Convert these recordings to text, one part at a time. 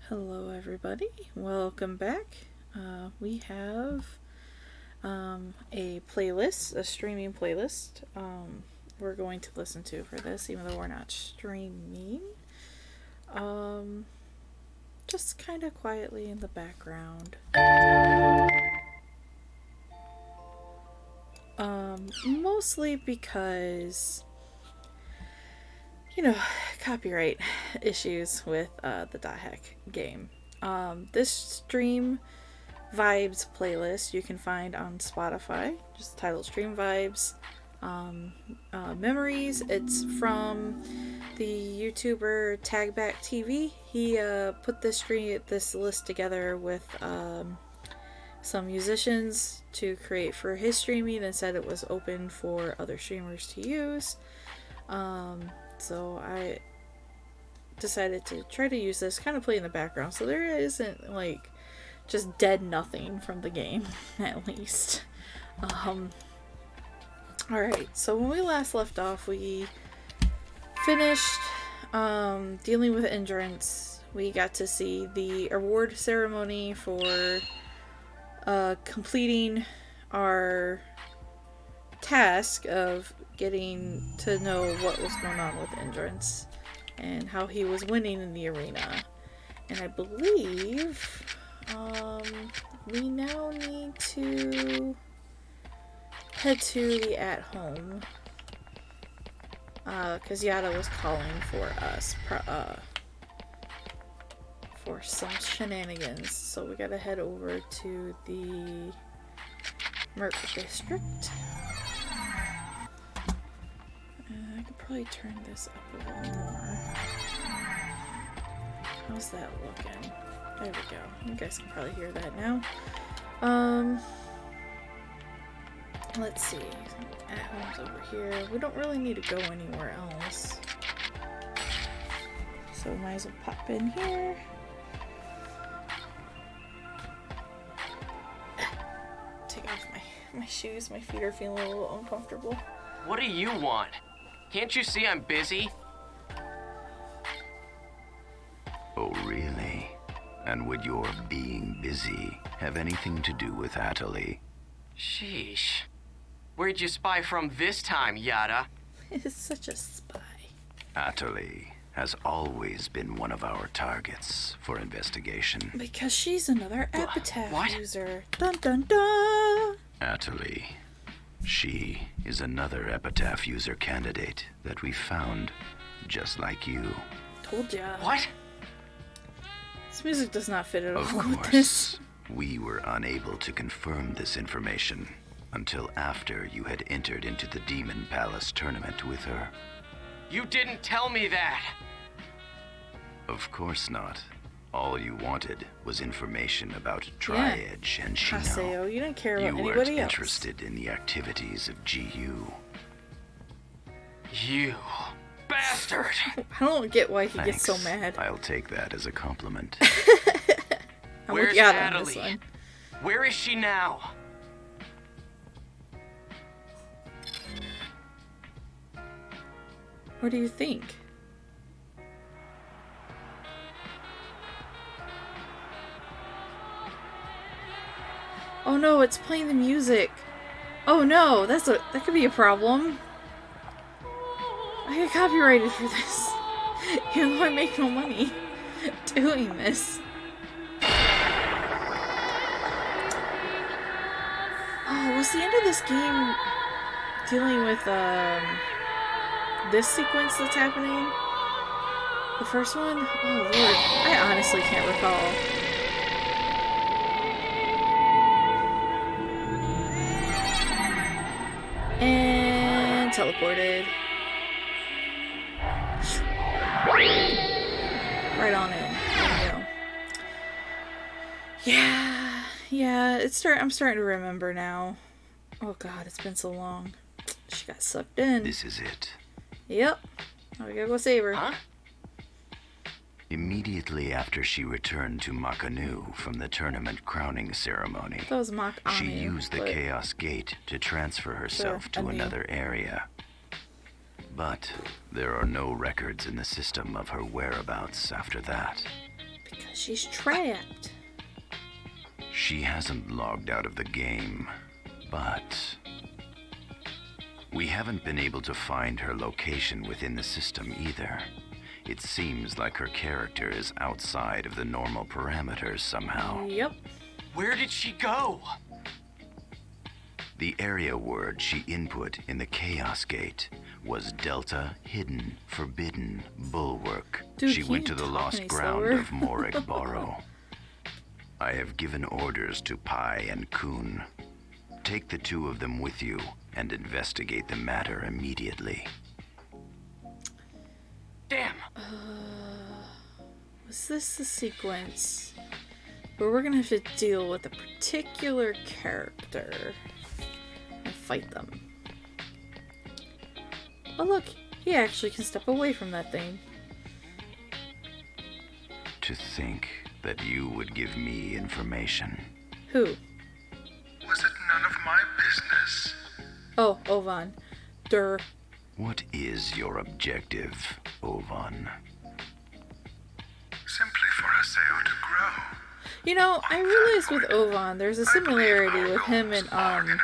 Hello, everybody. Welcome back. We have a playlist, a streaming playlist. We're going to listen to for this, even though we're not streaming. Just kind of quietly in the background. Mostly because copyright issues with the Dot Hack game. This Stream Vibes playlist you can find on Spotify, just titled Stream Vibes Memories. It's from the YouTuber Tagback TV. He put this list together with some musicians to create for his streaming and said it was open for other streamers to use. So I decided to try to use this, kind of play in the background, so there isn't like just dead nothing from the game, at least. Alright, so when we last left off, we finished dealing with Endurance. We got to see the award ceremony for completing our task of getting to know what was going on with Endurance and how he was winning in the arena. And I believe we now need to head to the at-home because Yada was calling for us for some shenanigans. So we gotta head over to the Merc District. I could probably turn this up a little more. How's that looking? There we go. You guys can probably hear that now. Let's see. At home's over here. We don't really need to go anywhere else. So might as well pop in here. Take off my shoes. My feet are feeling a little uncomfortable. What do you want? Can't you see I'm busy? Oh, really? And would your being busy have anything to do with Atali? Sheesh. Where'd you spy from this time, Yada? It's such a spy. Atali has always been one of our targets for investigation. Because she's another epitaph What? user. Dun dun dun! Atali. She is another epitaph user candidate that we found, just like you. Told ya. What? This music does not fit at all Of with this. course, we were unable to confirm this information until after you had entered into the Demon Palace tournament with her. You didn't tell me that! Of course not. All you wanted was information about Tri-Edge and Shino. Haseo, you didn't care about You weren't anybody else. interested in the activities of GU. You bastard! I don't get why he Thanks. gets so mad. I'll take that as a compliment. I'm Where's with Yada on this Atali? one. Where is she now? What do you think? Oh no, it's playing the music. Oh no, that could be a problem. I get copyrighted for this. Even though I make no money doing this. Oh, was the end of this game dealing with this sequence that's happening? The first one? Oh lord, I honestly can't recall. And teleported. Right on in. There we go. Yeah, I'm starting to remember now. Oh god, it's been so long. She got sucked in. This is it. Yep. Now we gotta go save her. Huh? Immediately after she returned to Makanu from the tournament crowning ceremony, That was Mach she Anu, used the but Chaos Gate to transfer herself to Anu. another area. But there are no records in the system of her whereabouts after that. Because she's trapped. She hasn't logged out of the game, but we haven't been able to find her location within the system either. It seems like her character is outside of the normal parameters somehow. Yep. Where did she go? The area word she input in the Chaos Gate was Delta Hidden Forbidden Bulwark. Dude, She can went you to the talk lost any ground slower? of Morag Barrow. I have given orders to Pai and Kun. Take the two of them with you and investigate the matter immediately. Damn. Was this the sequence where we're gonna have to deal with a particular character and fight them? Oh look, he actually can step away from that thing. To think that you would give me information. Who? Was it none of my business? Oh, Ovan. Durr. What is your objective, Ovan? Simply for Haseo to grow. You know, I realized with Ovan, there's a similarity with him and In accordance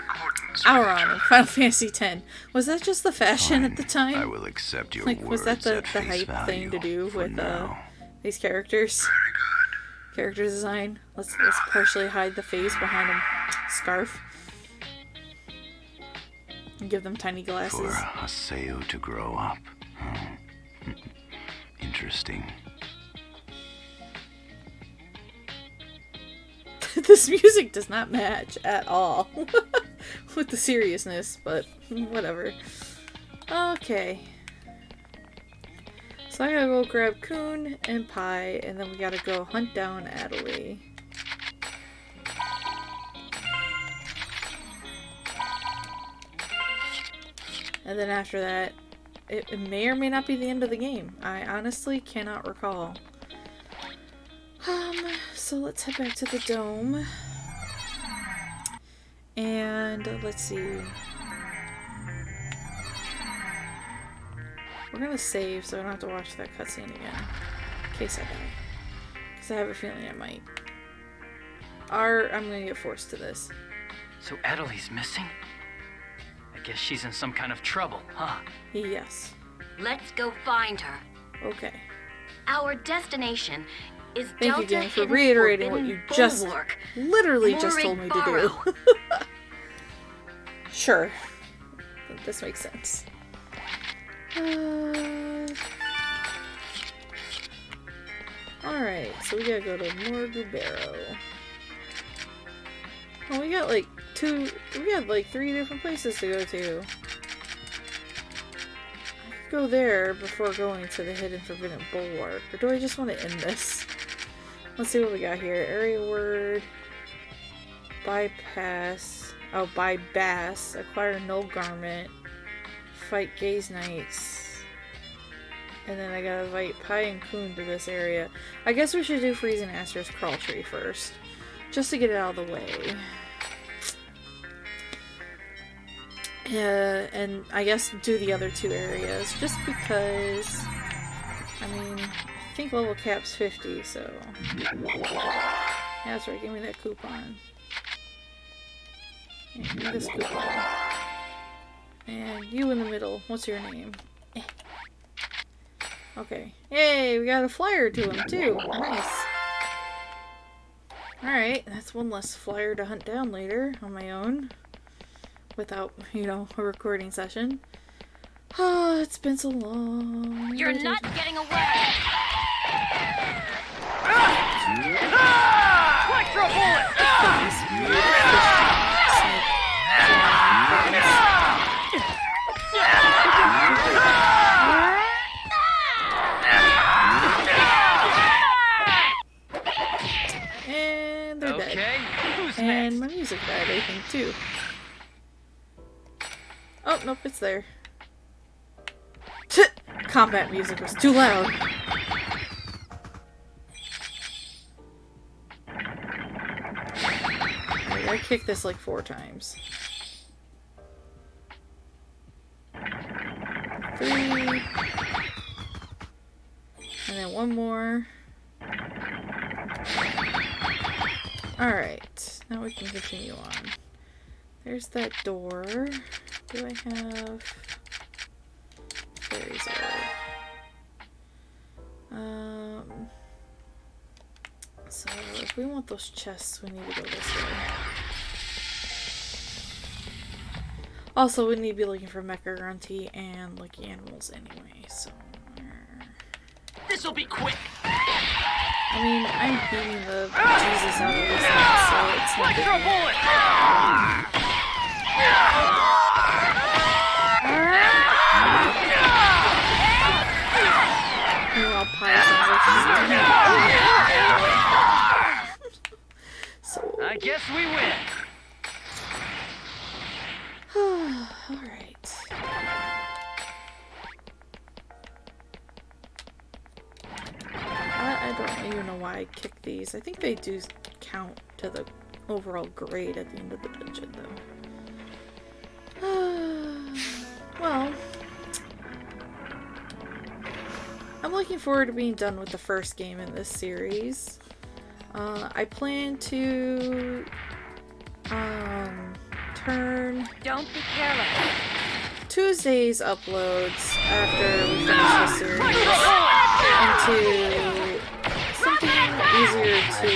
with each Auron in other. Final Fantasy X. Was that just the fashion at the Fine. I time? will accept your Like, words was that the at face hype value thing to do for with now. these characters? Very good. Character design. Let's partially hide the face behind a scarf. And give them tiny For glasses. Haseo to grow up. Hmm. Interesting. This music does not match at all with the seriousness, but whatever. Okay. So I gotta go grab Kun and Pai, and then we gotta go hunt down Adelie. And then after that, it may or may not be the end of the game. I honestly cannot recall. So let's head back to the dome. And let's see. We're gonna save so I don't have to watch that cutscene again. In case I die. Because I have a feeling I might. Or I'm gonna get forced to this. So Adelie's missing? I guess she's in some kind of trouble, huh? Yes. Let's go find her. Okay. Our destination is Thank you Delta again for Hidden reiterating what Forbidden you just Bulwark. literally just told me to do. Morag Sure. This makes sense. Alright, so we gotta go to Morag Barrow. Oh, we got like three different places to go to. I could go there before going to the Hidden Forbidden Bulwark, or do I just want to end this? Let's see what we got here. Area word. Bypass. Oh, buy Bass. Acquire Null Garment. Fight Gaze Knights. And then I gotta invite Pai and Kun to this area. I guess we should do Freezing Aster's Crawl Tree first. Just to get it out of the way. Yeah, and I guess do the other two areas. Just because... I mean, I think level cap's 50, so... Yeah, that's right. Give me that coupon. Yeah, give me this coupon. And you in the middle. What's your name? Eh. Okay. Yay, we got a flyer to him, too. Nice. Alright, that's one less flyer to hunt down later on my own. Without, you know, a recording session. Oh, it's been so long. You're not getting away! Quick, throw a bullet! And they're dead. Okay, who's And next? my music died, I think, too. Oh, nope, it's there. Combat music was too loud. Wait, I kicked this like 4 times. 3. And then one more. Alright, now we can continue on. There's that door. Do I have fairies orb? So if we want those chests, we need to go this way. Also, we need to be looking for Mecha Grunty and Lucky Animals anyway, so... This'll be quick. I mean, I'm beating the Jesus out of this thing, so it's not Electro big. bullet! Meanwhile, Pi sounds like she's doing So... I guess we win. Alright. I don't even know why I kicked these. I think they do count to the overall grade at the end of the dungeon, though. Well, I'm looking forward to being done with the first game in this series. I plan to turn Don't be careless. Tuesday's uploads after we finish the series into something easier to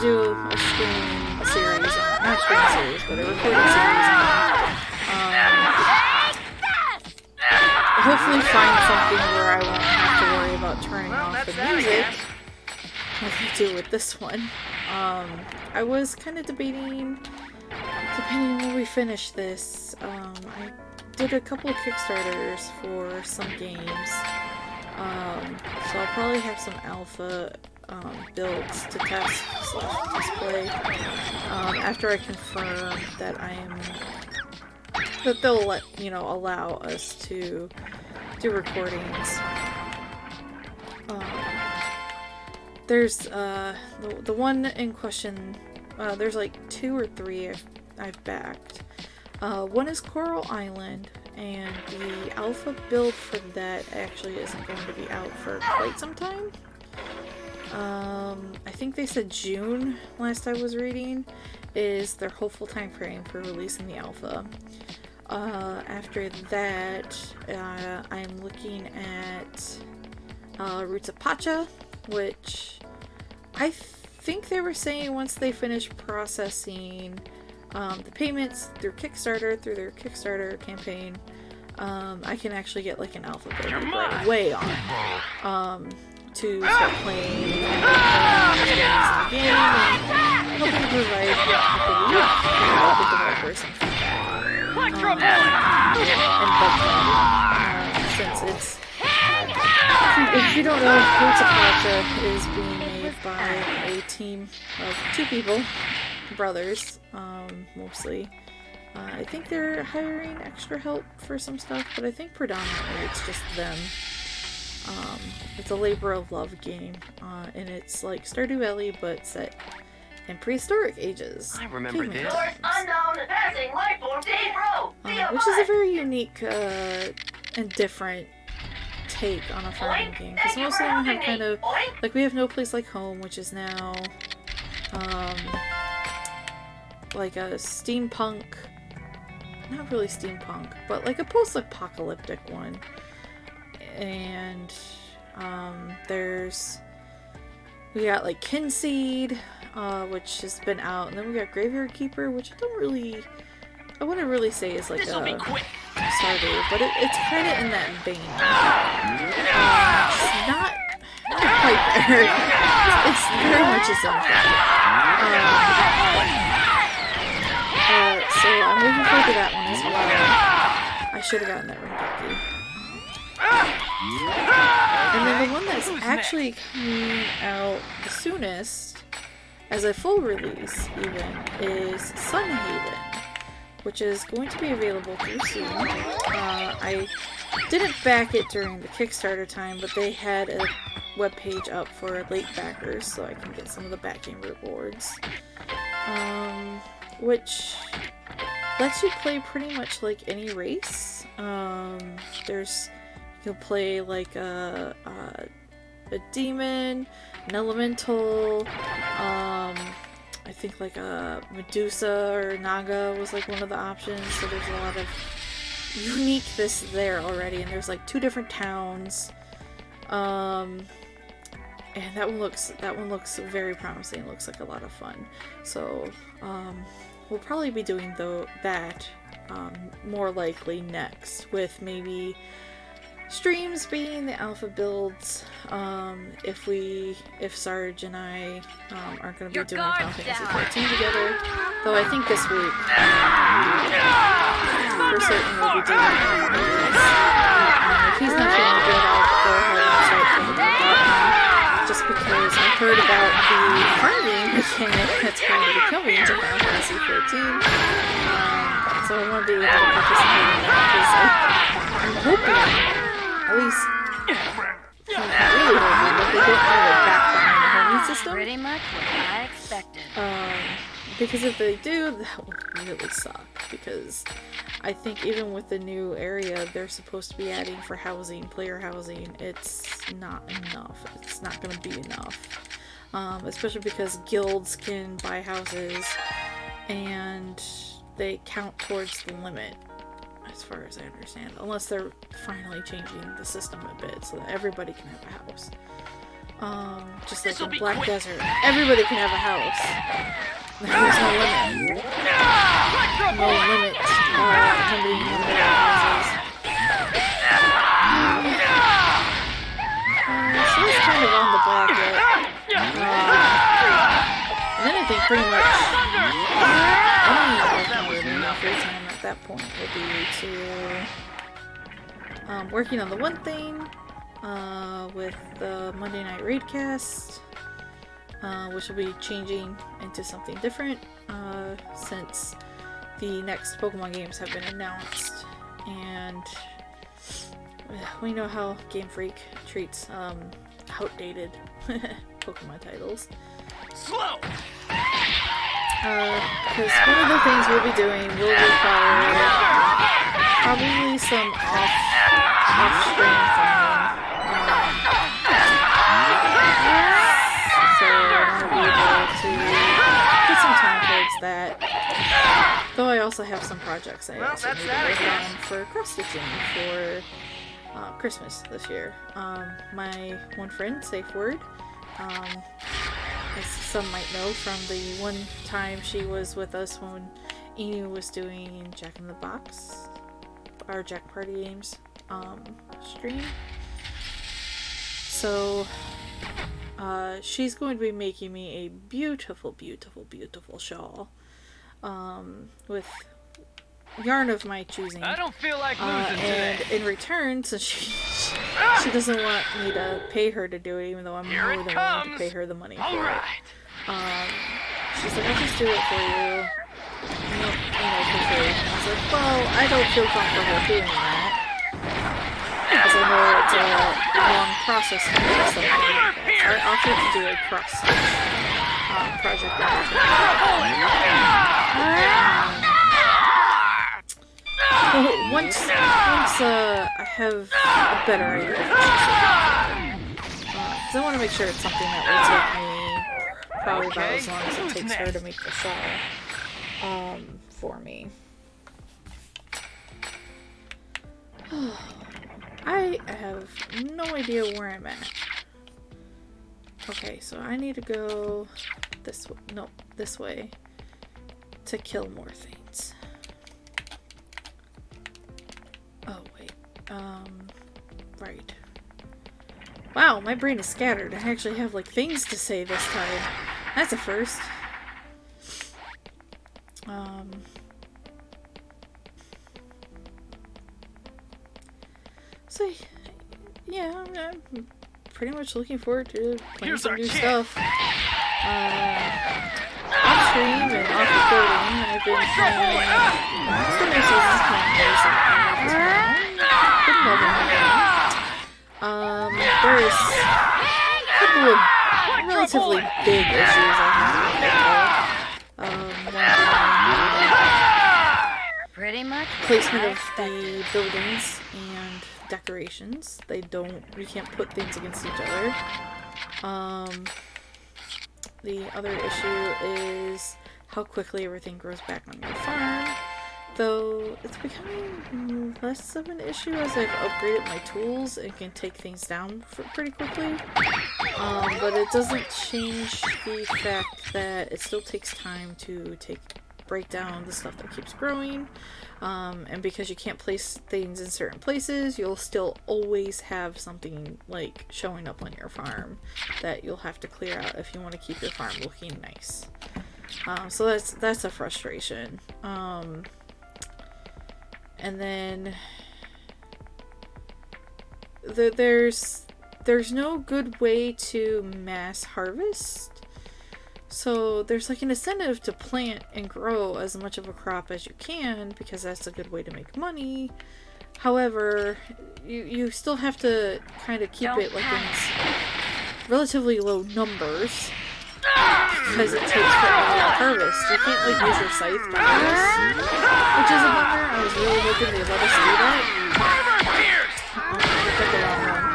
do a screen series on. Not screen series, but a recording series on. Hopefully find something where I won't have to worry about turning off the music like I do with this one. I was kind of debating, depending on when we finish this, I did a couple of Kickstarters for some games, so I'll probably have some alpha builds to test / display after I confirm that that they'll allow us to do recordings. There's the one in question. There's like 2 or 3 I've backed. One is Coral Island, and the alpha build for that actually isn't going to be out for quite some time. I think they said June, last I was reading, is their hopeful time frame for releasing the alpha. After that, I'm looking at Roots of Pacha, which I think they were saying once they finish processing the payments through their Kickstarter campaign, I can actually get like an alpha build right away on it, to start playing the game and hoping to provide the developers some feedback. Since it's, if you don't know, Roots of Pacha is being made by a team of 2 people, brothers, mostly. I think they're hiring extra help for some stuff, but I think predominantly it's just them. It's a labor of love game, and it's like Stardew Valley, but set in prehistoric ages. I remember caveman this. times. Unknown passing life form Dave Rowe. Which is a very unique and different take on a farming game, because most of them have kind of, like, we have No Place Like Home, which is now like a steampunk, not really steampunk, but like a post-apocalyptic one. And we got like Kinseed, which has been out, and then we got Graveyard Keeper, which I wouldn't really say is like This'll be a quick. Stardew, but it's kind of in that vein. It's not quite there. It's very much its own thing. So I'm looking forward to that one as well. I should have gotten that Rengeki. And then the one that's actually coming out the soonest, as a full release even, is Sunhaven, which is going to be available pretty soon. I didn't back it during the Kickstarter time, but they had a webpage up for late backers, so I can get some of the backing rewards. Which lets you play pretty much like any race. You can play like a a demon, an elemental, I think like a Medusa or Naga was like one of the options, so there's a lot of uniqueness there already, and there's like 2 different towns, and that one looks very promising. It looks like a lot of fun, so we'll probably be doing that more likely next, with maybe streams being the alpha builds, if Sarge and I aren't going to be doing Final Fantasy 14 together, though I think this week for certain we'll be doing it. If he's not feeling good, I'll go ahead and start thinking about him, just because I heard about the farming mechanic that's going to be coming to Final Fantasy 14, so I want to be able to participate in that, because I'm hoping, at least, I'm really hoping that they don't have it back behind the homing system. Pretty much what I expected. Because if they do, that would really suck. Because I think even with the new area they're supposed to be adding for housing, player housing, it's not enough. It's not going to be enough. Especially because guilds can buy houses and they count towards the limit, as far as I understand, unless they're finally changing the system a bit so that everybody can have a house. Just like in Black Desert, everybody can have a house. There's no limit. No limit how many number of houses. So it's kind of on the block yet. And then I think pretty much any of my free time at that point will be to working on the one thing with the Monday Night Raidcast, which will be changing into something different since the next Pokemon games have been announced, and we know how Game Freak treats outdated Pokemon titles. Slow! Because one of the things we'll be doing will require probably some off-screen farming. So I want to be able to put some time towards that. Though I also have some projects I also need to work on for cross-stitching for Christmas this year. My one friend, Safe Word, as some might know from the one time she was with us when Inu was doing Jack in the Box, our Jack Party Games stream. So she's going to be making me a beautiful, beautiful, beautiful shawl with yarn of my choosing. I don't feel like losing and today. in return, since she doesn't want me to pay her to do it, even though I'm more than willing to pay her the money for it. She's like, I'll just do it for you. For free. And I was like, well, I don't feel comfortable doing that. Because I know it's a long process to do something like that. So I offered to do a cross-stitch project with her. Once I have a better idea of what she's looking for. Because I want to make sure it's something that will take me probably about as long as it takes her to make the shawl for me. I have no idea where I'm at. Okay, so I need to go this way. No, this way to kill more things. Oh, wait. Right. Wow, my brain is scattered. I actually have, like, things to say this time. That's a first. So, yeah, I'm pretty much looking forward to playing some new stuff. Off stream and off recording, I've been playing some new seasons playing been loving the game. There's a couple of relatively big issues I have to Pretty Pretty much what placement I of expected. the buildings and decorations. You can't put things against each other. The other issue is how quickly everything grows back on your farm. Though it's becoming less of an issue as I've upgraded my tools and can take things down pretty quickly. But it doesn't change the fact that it still takes time to break down the stuff that keeps growing. And because you can't place things in certain places, you'll still always have something like showing up on your farm that you'll have to clear out if you want to keep your farm looking nice. So that's a frustration. And then there's no good way to mass harvest. So there's like an incentive to plant and grow as much of a crop as you can because that's a good way to make money. However, you still have to kind of keep it like in relatively low numbers because it takes forever to harvest. You can't like use your scythe to harvest, which is a bummer. I was really hoping they'd let us do that. I got the wrong one.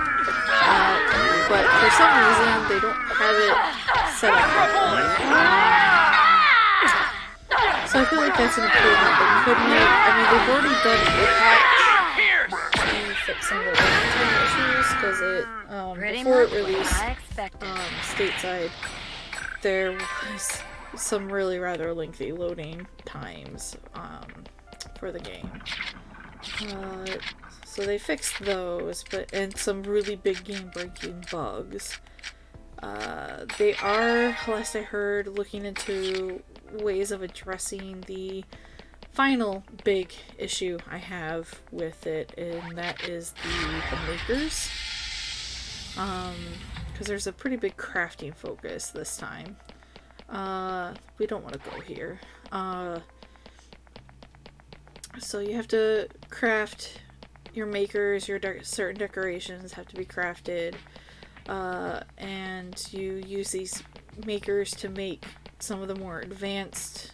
But for some reason, they don't have it set up properly. So I feel like that's an improvement they could make. I mean, they've already done a patch to fix some of the time issues because before it released I expected. stateside, there was some really rather lengthy loading times for the game. So they fixed those, and some really big game-breaking bugs. They are, last I heard, looking into ways of addressing the final big issue I have with it, and that is the makers. Because there's a pretty big crafting focus this time. We don't want to go here. So you have to craft your makers, your certain decorations have to be crafted, and you use these makers to make some of the more advanced,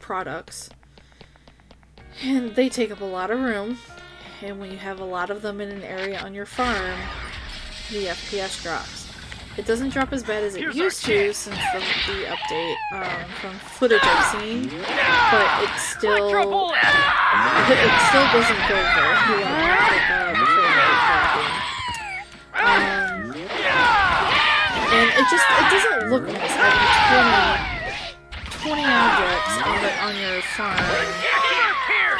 products. And they take up a lot of room, and when you have a lot of them in an area on your farm, the FPS drops. It doesn't drop as bad as it used to since the update from footage I've seen, but it still doesn't go very well with the frame rate tracking. And it doesn't look nice having 20 objects on your farm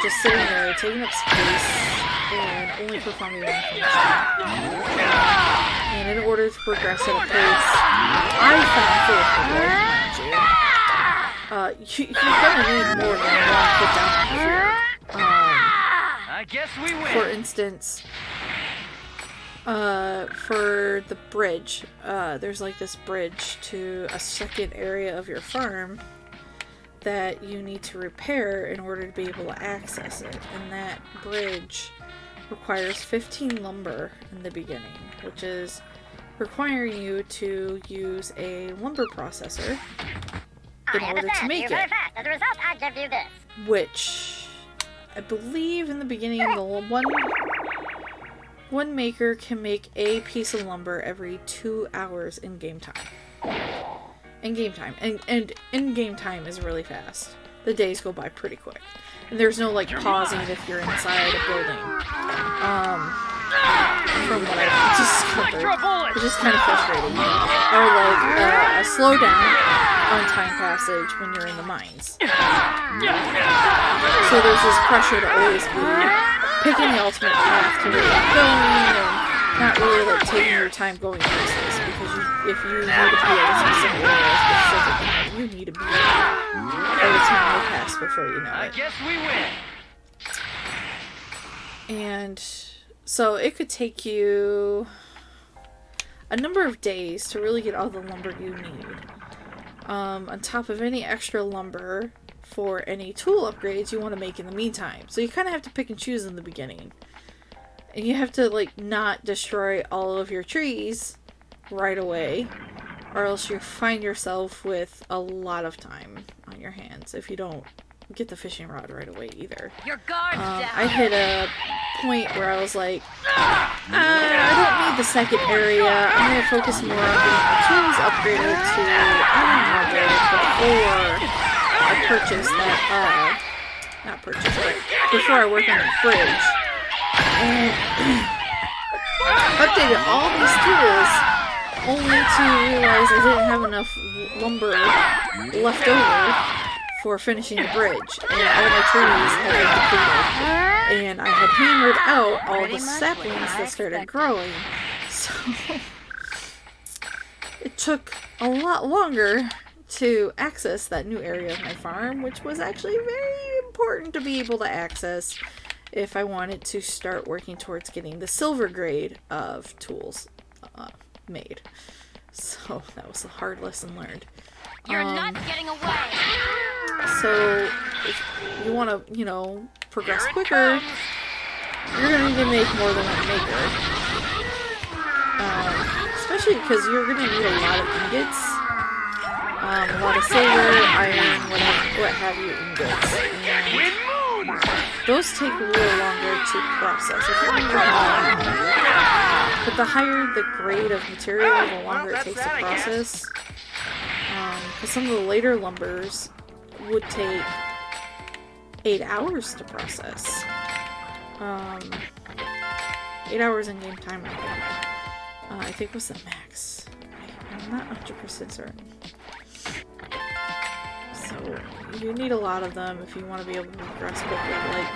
just sitting there taking up space and only performing one function. And in order to progress at a pace I found favorable, you're gonna need more than one put down here. I guess we win. For instance, for the bridge, there's like this bridge to a second area of your farm that you need to repair in order to be able to access it. And that bridge requires 15 lumber in the beginning, which is requiring you to use a lumber processor in order to make it. As a result, I give you this. Which I believe in the beginning the one maker can make a piece of lumber every 2 hours in game time. And in-game time is really fast. The days go by pretty quick. And there's no, like, pausing if you're inside a building. From what I've discovered. Which is kind of frustrating. Or, like, a slowdown on time passage when you're in the mines. So there's this pressure to always be picking the ultimate path to where you're going, and not really, like, taking your time going places, because if you need to be at a specific area specifically, you need to be by the time will pass before you know I it. guess we win. And so it could take you a number of days to really get all the lumber you need. On top of any extra lumber for any tool upgrades you want to make in the meantime. So you kind of have to pick and choose in the beginning. And you have to, like, not destroy all of your trees right away, or else you find yourself with a lot of time on your hands if you don't get the fishing rod right away either. Your guard's down. I hit a point where I was like, I don't need the second area. I'm going to focus more on getting my tools upgraded to iron level before I purchase that, not purchase, but before I work on the bridge. And updated all these tools only to realize I didn't have enough lumber left over for finishing the bridge, and all my trees had been completed, and I had hammered out all the saplings that started growing, so it took a lot longer to access that new area of my farm, which was actually very important to be able to access if I wanted to start working towards getting the silver grade of tools made. So that was a hard lesson learned. You're not getting away. So if you want to, you know, progress quicker, you're going to need to make more than one maker. Especially because you're going to need a lot of ingots. A lot of silver, iron, what have you ingots. And those take a little longer to process. I can't remember how long. But the higher the grade of material, the longer it takes to process. Because some of the later lumbers would take 8 hours to process. 8 hours in game time, I think was the max. I'm not 100% certain. So you need a lot of them if you want to be able to progress quickly. Like,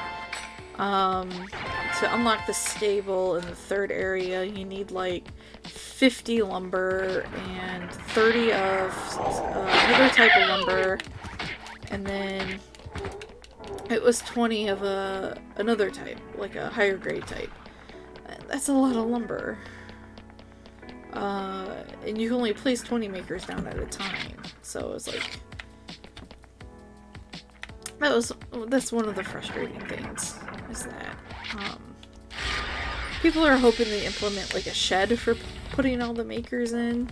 to unlock the stable in the third area, you need like 50 lumber and 30 of another type of lumber, and then it was 20 of another type, like a higher grade type. That's a lot of lumber. And you can only place 20 makers down at a time, so it's like that's one of the frustrating things, is that people are hoping to implement like a shed for putting all the makers in,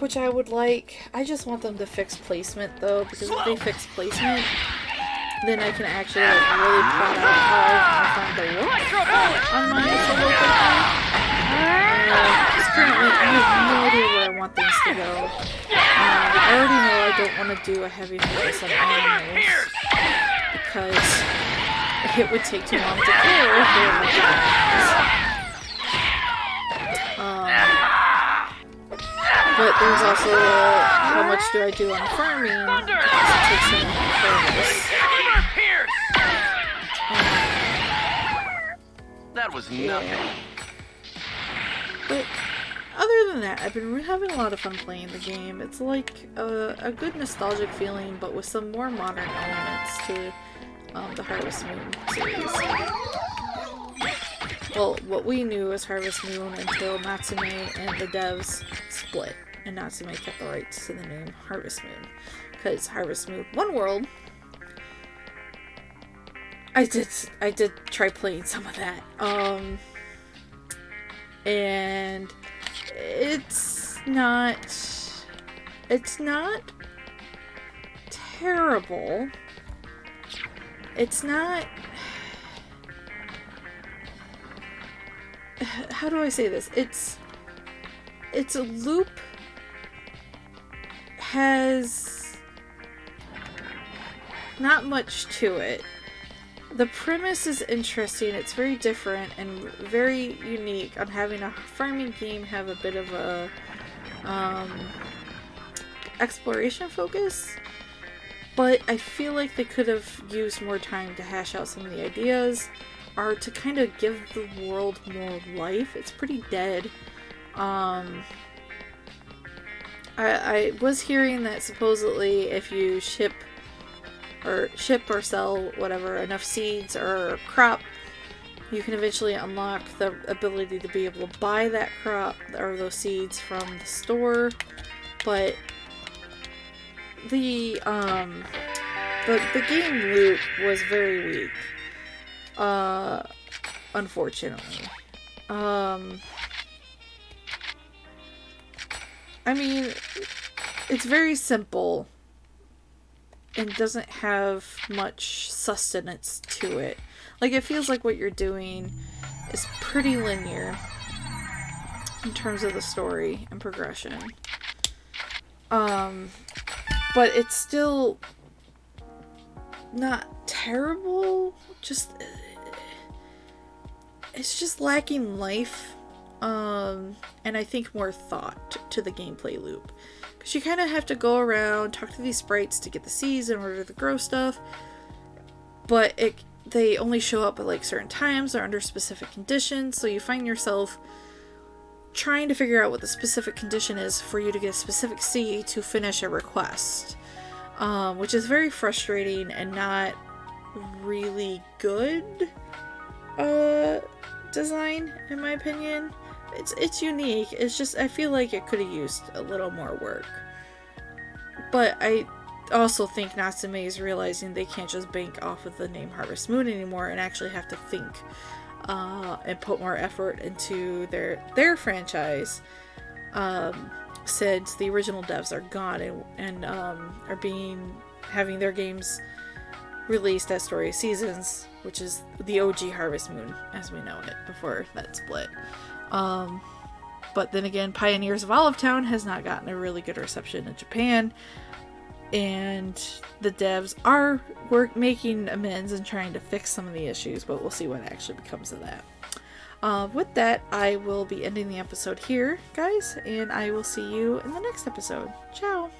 which I would like. I just want them to fix placement though, because if they fix placement, then I can actually like really plot out how I find the work on my solo playthrough. Because currently I have no idea where I want things to go. I already know I don't want to do a heavy focus on animals, because it would take too long to kill if they were like but there's also how much do I do on farming, because it takes so long to focus. That was nothing. But other than that, I've been having a lot of fun playing the game. It's like a good nostalgic feeling, but with some more modern elements to the Harvest Moon series. Well, what we knew as Harvest Moon until Natsume and the devs split, and Natsume kept the rights to the name Harvest Moon. Because Harvest Moon One World, I did try playing some of that. And it's not terrible. It's not, how do I say this? It's a loop has not much to it. The premise is interesting. It's very different and very unique on having a farming game have a bit of a exploration focus. But I feel like they could have used more time to hash out some of the ideas, or to kind of give the world more life. It's pretty dead. I was hearing that supposedly if you ship or sell whatever enough seeds or crop, you can eventually unlock the ability to be able to buy that crop or those seeds from the store. But the game loop was very weak, unfortunately. I mean, it's very simple and doesn't have much sustenance to it. Like, it feels like what you're doing is pretty linear in terms of the story and progression. But it's still not terrible. It's just lacking life. And I think more thought to the gameplay loop. Because you kind of have to go around, talk to these sprites to get the seeds in order to grow stuff. But they only show up at like certain times or under specific conditions. So you find yourself trying to figure out what the specific condition is for you to get a specific seed to finish a request. Which is very frustrating and not really good design, in my opinion. It's unique. It's just, I feel like it could have used a little more work. But I also think Natsume is realizing they can't just bank off of the name Harvest Moon anymore and actually have to think and put more effort into their franchise, since the original devs are gone and are having their games released as Story of Seasons, which is the OG Harvest Moon as we know it before that split. But then again, Pioneers of Olive Town has not gotten a really good reception in Japan, and the devs are making amends and trying to fix some of the issues, but we'll see what actually becomes of that. With that, I will be ending the episode here, guys, and I will see you in the next episode. Ciao!